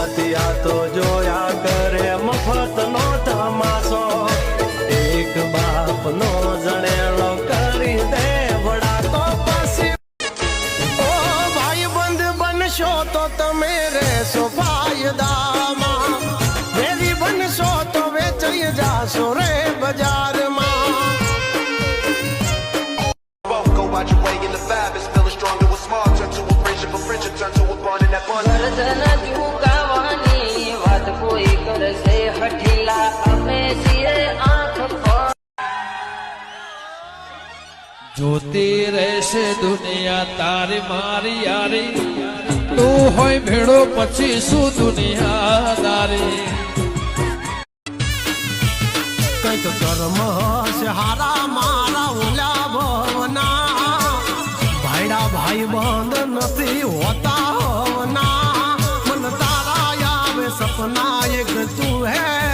મતિયા તો જોયા કરે મફત નો તમાશો એક બાપ નો જણેલો કરી દે વડા તો પછી ઓ ભાઈ બંધ બનશો તો તમે રહેશો ફાયદામાં વેરી બનશો તો વેચાઈ જાશો રે બજારમાં જોતી રહેશે દુનિયા તારી મારી યારી તું હોય ભેડો પછી શું દુનિયાદારી કઈક કર્મ હશે હારા મારા ઓલા ભવના ભાઈડા ભાઈ બંધ નથી હોતા હોના મન તારા આવે સપના એક તું હે